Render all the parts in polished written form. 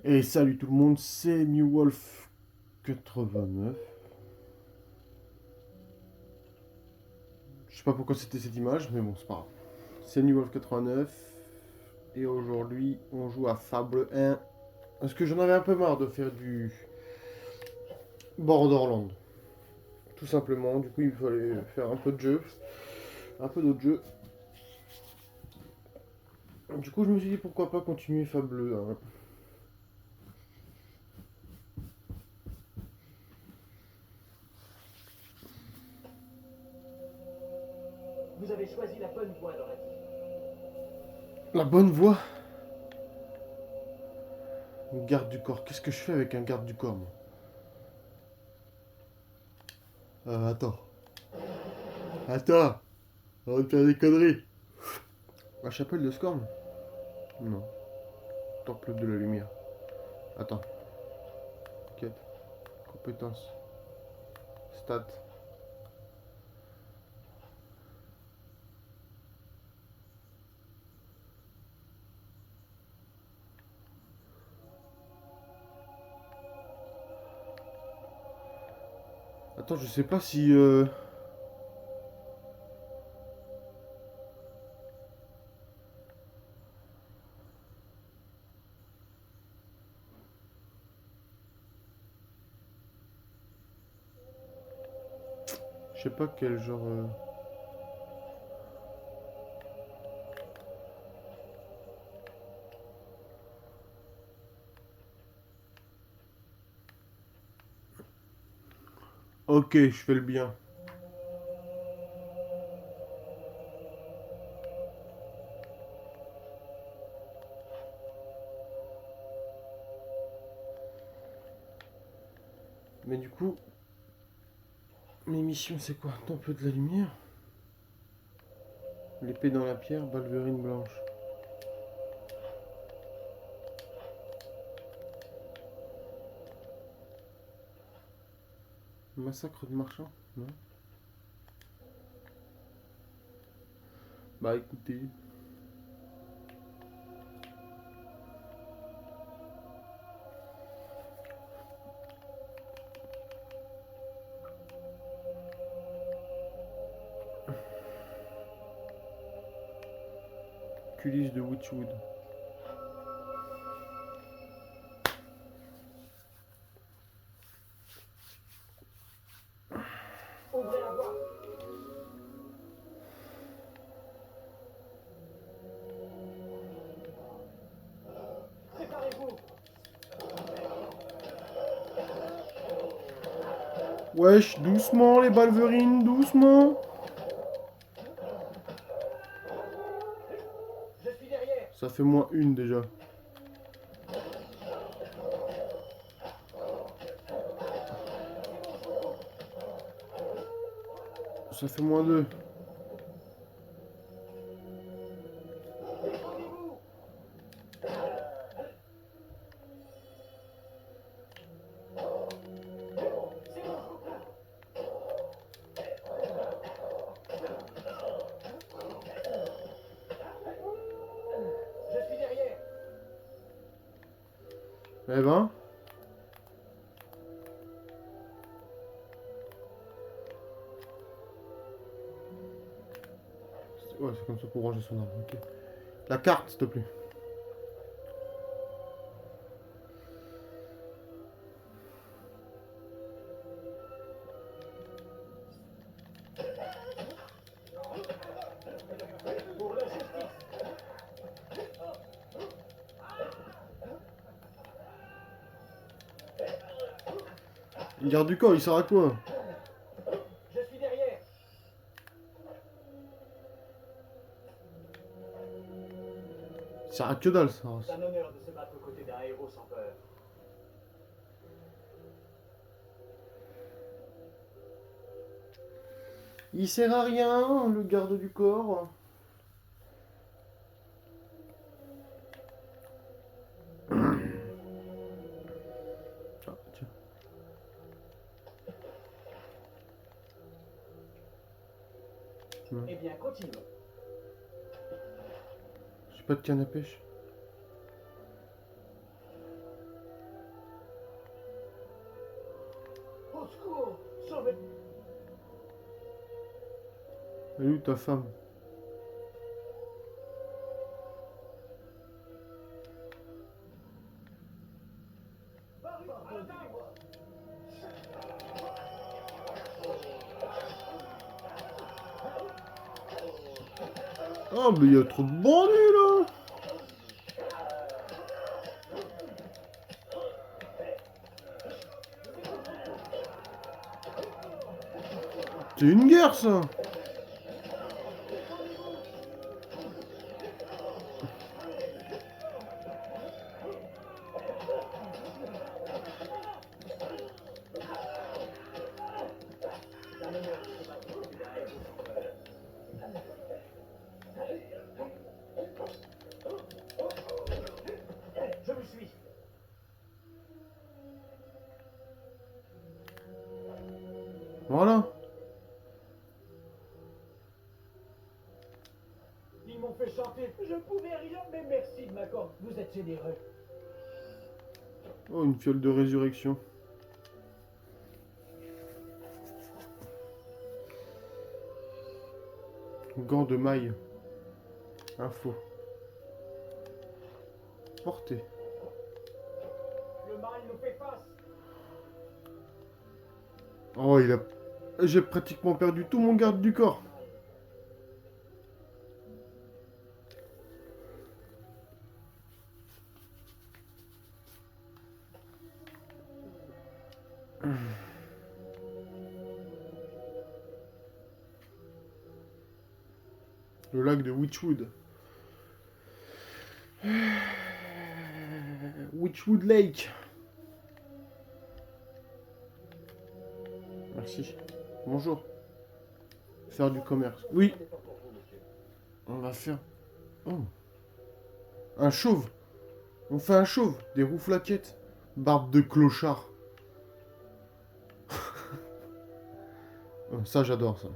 Et salut tout le monde, c'est New Wolf 89. Je sais pas pourquoi c'était cette image, mais bon, c'est pas grave. C'est New Wolf 89. Et aujourd'hui, on joue à Fable 1. Parce que j'en avais un peu marre de faire du Borderland. Tout simplement, du coup, il fallait faire un peu de jeu. Un peu d'autres jeux. Du coup, je me suis dit pourquoi pas continuer Fable 1. Vous avez choisi la bonne voie dans la vie. La bonne voie. Une garde du corps. Qu'est-ce que je fais avec un garde du corps, moi? Attends. Attends. On va faire des conneries. La chapelle de Scorn? Non. Temple de la lumière. Attends. Quête. Compétences. Stats. Attends, je sais pas si... Je sais pas quel genre... Ok, je fais le bien. Mais du coup... Mes missions, c'est quoi? Temple de la lumière. L'épée dans la pierre, balverine blanche. Massacre de marchands? Non. Bah écoutez... Culisse de Witchwood. Ouvrez la voie. Préparez-vous. Wesh, doucement les balverines, doucement. Je suis derrière. Ça fait moins une déjà. Ça fait moins deux. Défendez-vous. C'est bon, je vous couvre. Je suis derrière. Eh ben... Ouais, c'est comme ça pour ranger son arme, ok. La carte, s'il te plaît. Pour la justice. Garde du corps, il sert à quoi? Je suis derrière. Il sert à que dalle, ça. C'est un honneur de se battre aux côtés d'un héros sans peur. Il sert à rien, le garde du corps. Ah, tiens. Eh bien, continuons. J'ai pas de canne à pêche. Au secours! Sauvez... Elle est où ta femme? Oh, mais il y a trop de bandits là! C'est une guerre ça! Je vous suis. Voilà! Ils m'ont fait chanter. Je pouvais rien, mais merci de m'accorder. Vous êtes généreux. Oh, une fiole de résurrection. Gants de maille. Info. Portée. Le mal nous fait face. Oh, il a... J'ai pratiquement perdu tout mon garde du corps. Le lac de Witchwood. Witchwood Lake. Merci. Bonjour. Faire du commerce. Oui. On va faire... Oh. Un chauve. On fait un chauve. Des rouflaquettes. Barbe de clochard. Oh, ça, j'adore ça.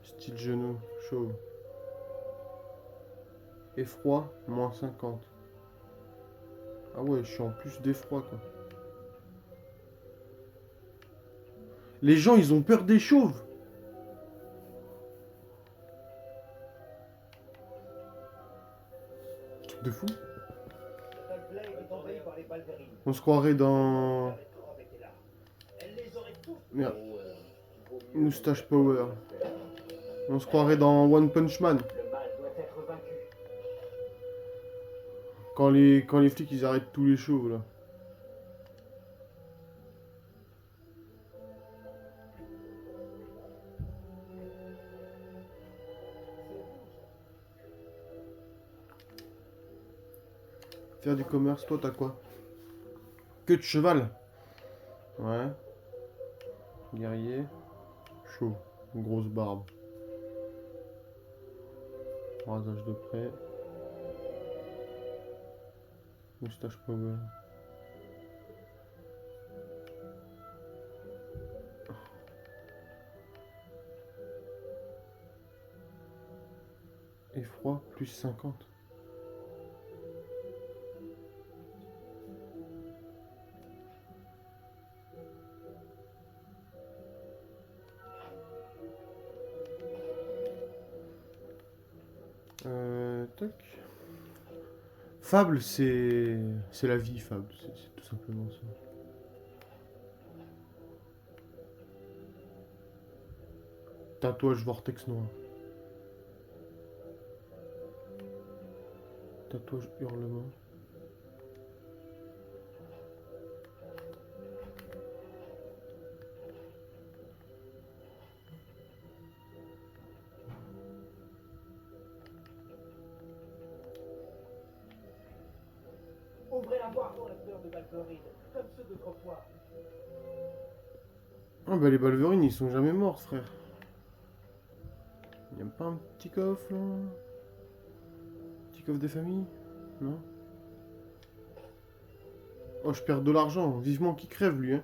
Style genou. Chauve. Effroi. Moins 50. Ah ouais, je suis en plus d'effroi, quoi. Les gens, ils ont peur des chauves. Truc de fou. Blade est envahi par les balverines. On se croirait dans... Elle les aurait tous. Merde. Moustache Power. On se croirait dans One Punch Man. Le mal doit être vaincu. Quand les flics, ils arrêtent tous les chauves, là. Faire du commerce, toi, t'as quoi? Queue de cheval. Ouais. Guerrier. Chaud. Grosse barbe. Rasage de près. Moustache Power. Effroi, plus 50. Tac. Fable, c'est la vie, Fable. C'est tout simplement ça. Tatouage vortex noir. Tatouage hurlement. Ouvrez la voie pour la peur de balverines, comme ceux d'autrefois. Ah bah les balverines, ils sont jamais morts, frère. Y'a pas un petit coffre, là? Petit coffre des familles? Non? Oh, je perds de l'argent. Vivement qu'il crève, lui, hein.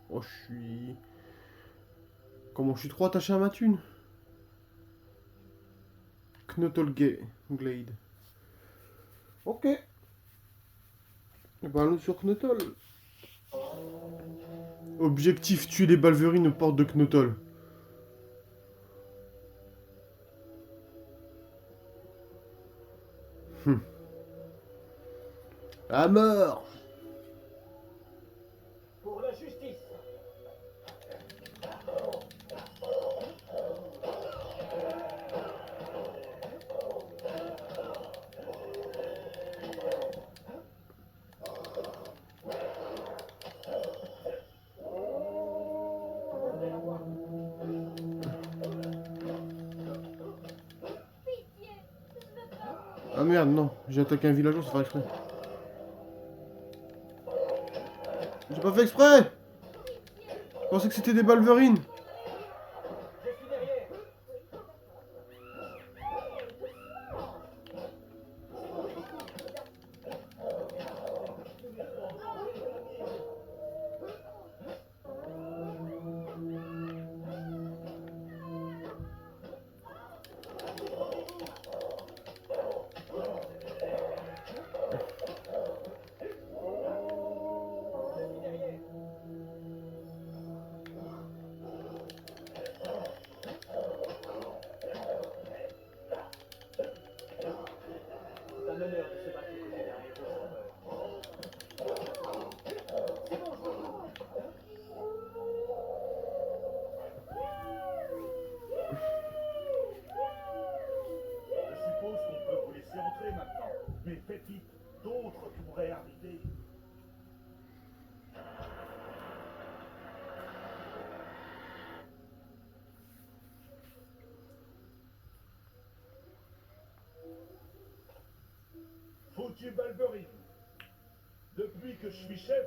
Oh, je suis... Comment je suis trop attaché à ma thune? Knottle Glade. Ok. Et ben, allons sur Knottol. Objectif, tuer les Balverines aux portes de Knottol. À mort. Pour la justice. Ah merde, non. J'ai attaqué un villageois sans faire exprès. J'ai pas fait exprès. Je pensais que c'était des Balverines. Je suis derrière. C'est un honneur de se battre aux côtés d'un héros Je suppose qu'on peut vous laisser entrer maintenant. Mais faites vite, d'autres pourraient arriver. Foutu Balverine. Depuis que je suis chef,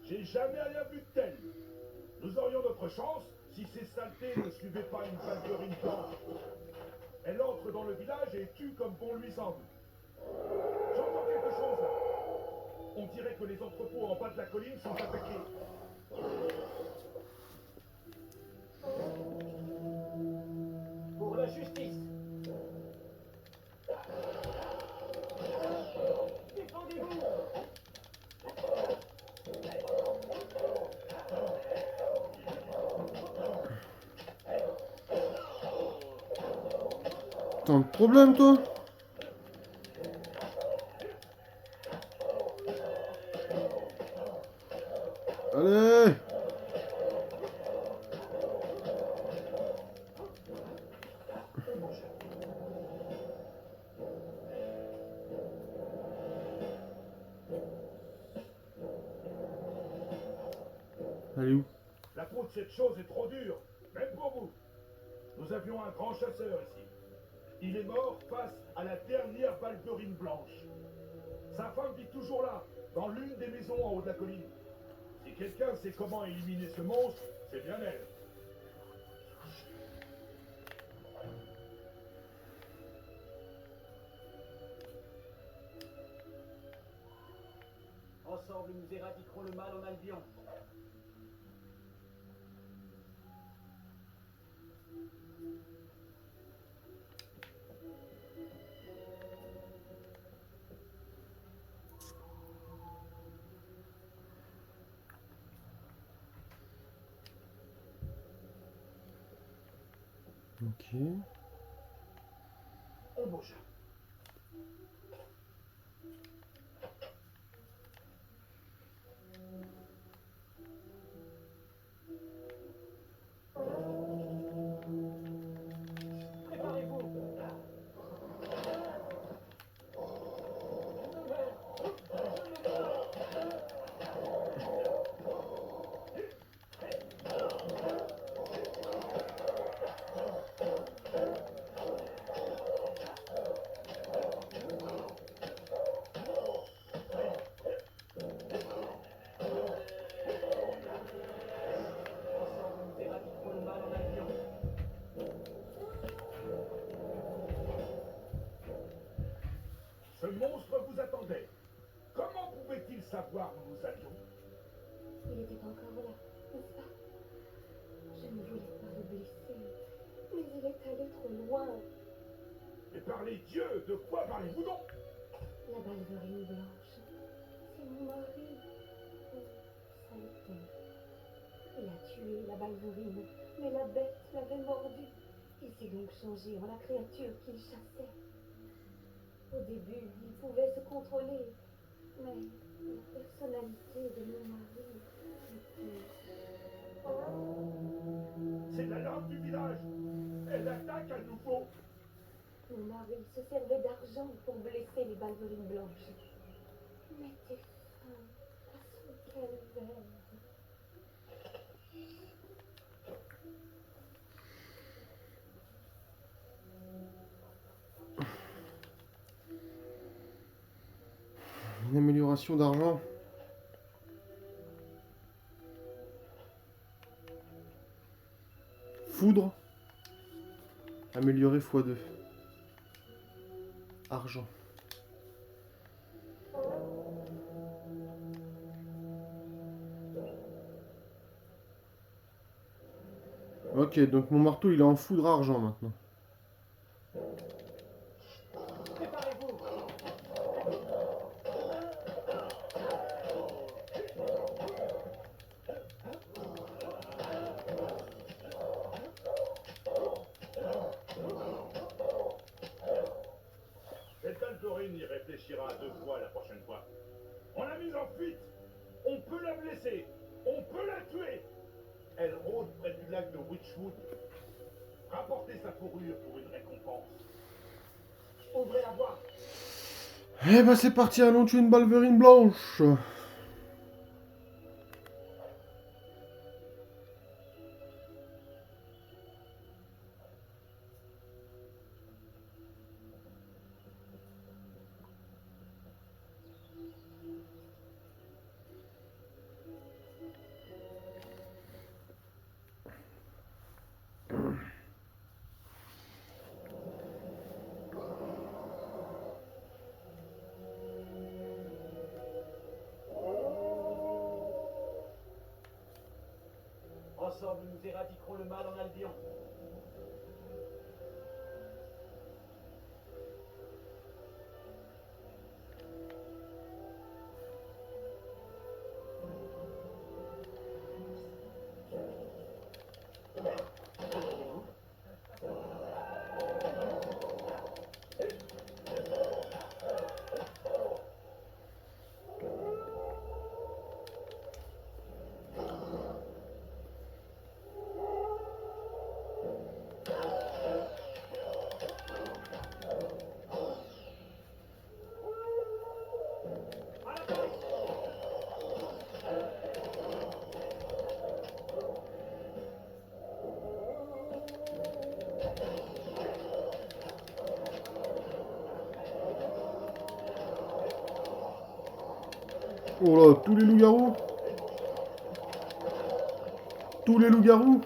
j'ai jamais rien vu de tel. Nous aurions notre chance si ces saletés ne suivaient pas une Balverine blanche. Elle entre dans le village et tue comme bon lui semble. J'entends quelque chose là. On dirait que les entrepôts en bas de la colline sont attaqués. pour la justice. Défendez-vous. T'as un problème, toi? Allez! Allez où? La peau de cette chose est trop dure, même pour vous. Nous avions un grand chasseur ici. Il est mort face à la dernière Balverine blanche. Sa femme vit toujours là, dans l'une des maisons en haut de la colline. Si quelqu'un sait comment éliminer ce monstre, c'est bien elle. Ensemble, nous éradiquerons le mal en Albion. Ok. On bouge. Préparez-vous. Ensemble, nous éradiquerons le mal en Albion. Ce monstre vous attendait. Comment pouvait-il savoir où nous allions? Il était encore là, n'est-ce pas? Je ne voulais pas le blesser, mais il est allé trop loin. Mais parlez Dieu, de quoi parlez-vous donc? La ballerine blanche, c'est mon mari. Oh, saleté. Il a tué la ballerine, mais la bête l'avait mordu. Il s'est donc changé en la créature qu'il chassait. Au début, il pouvait se contrôler, mais la personnalité de mon mari était... C'est la lampe du village. Elle attaque à nouveau. Mon mari se servait d'argent pour blesser les ballerines blanches. Mettez fin à son calvaire. Une amélioration d'argent. Foudre. Améliorer x2. Argent. Ok, donc mon marteau il est en foudre argent maintenant. Préparez-vous. Cette ballerine y réfléchira à 2 fois la prochaine fois. On l'a mise en fuite. On peut la blesser. On peut la tuer. Elle rôde près du lac de Witchwood. Rapportez sa fourrure pour une récompense. Ouvrez la voie. Eh ben c'est parti, allons tuer une ballerine blanche. Ensemble, nous éradiquerons le mal en Albion. Oh là, tous les loups-garous. Tous les loups-garous.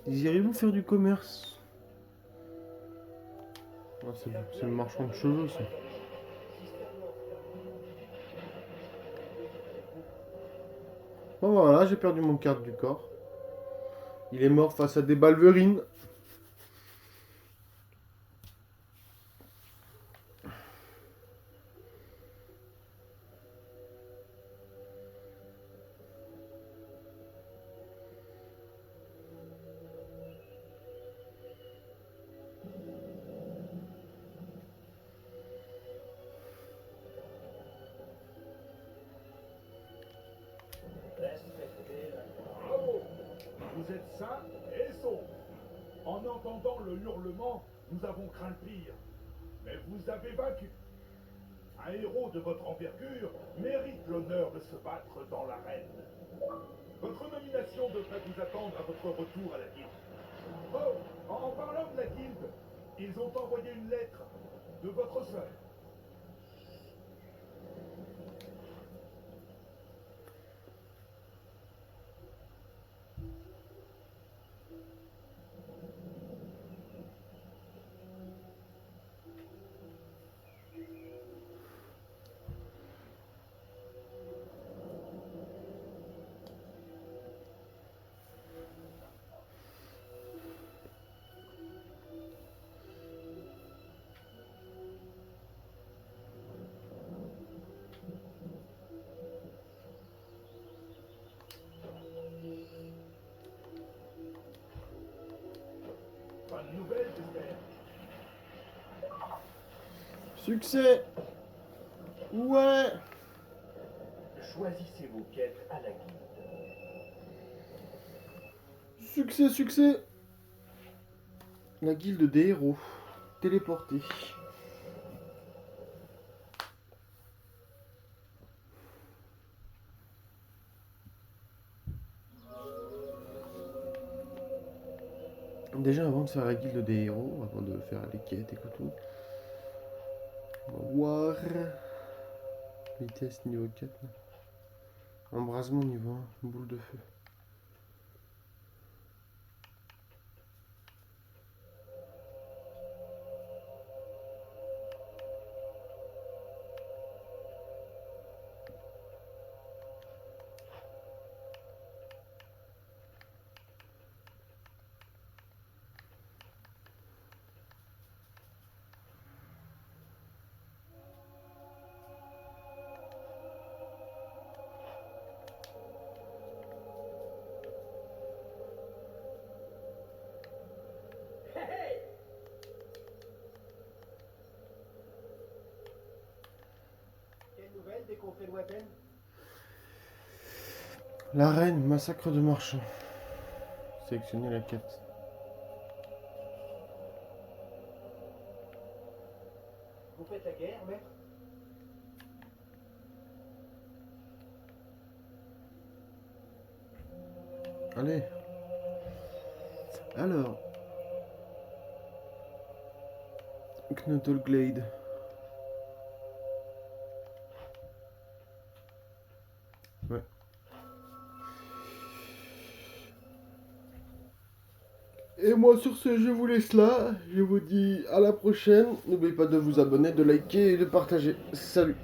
Désirez-vous faire du commerce? Ah, c'est le marchand de cheveux, ça. Bon, voilà, j'ai perdu mon garde du corps. Il est mort face à des balverines. Bravo. Vous êtes sain et sauf. En entendant le hurlement, nous avons craint le pire. Mais vous avez vaincu. Un héros de votre envergure mérite l'honneur de se battre dans l'arène. Votre nomination devrait vous attendre à votre retour à la guilde. Oh, en parlant de la guilde, ils ont envoyé une lettre de votre sœur. Pas de nouvelles, j'espère. Succès. Ouais. Choisissez vos quêtes à la guilde. Succès, succès. La guilde des héros. Téléporté. Déjà avant de faire la guilde des héros, avant de faire les quêtes et tout, on va voir. Vitesse niveau 4. Embrasement niveau 1, boule de feu. Quelle nouvelle dès qu'on fait le Wapen? L'arène, massacre de marchands. Sélectionnez la quête. Vous faites la guerre, maître? Allez. Alors. Knottelglade. Ouais. Et moi sur ce, je vous laisse là. Je vous dis à la prochaine. N'oubliez pas de vous abonner, de liker et de partager. Salut.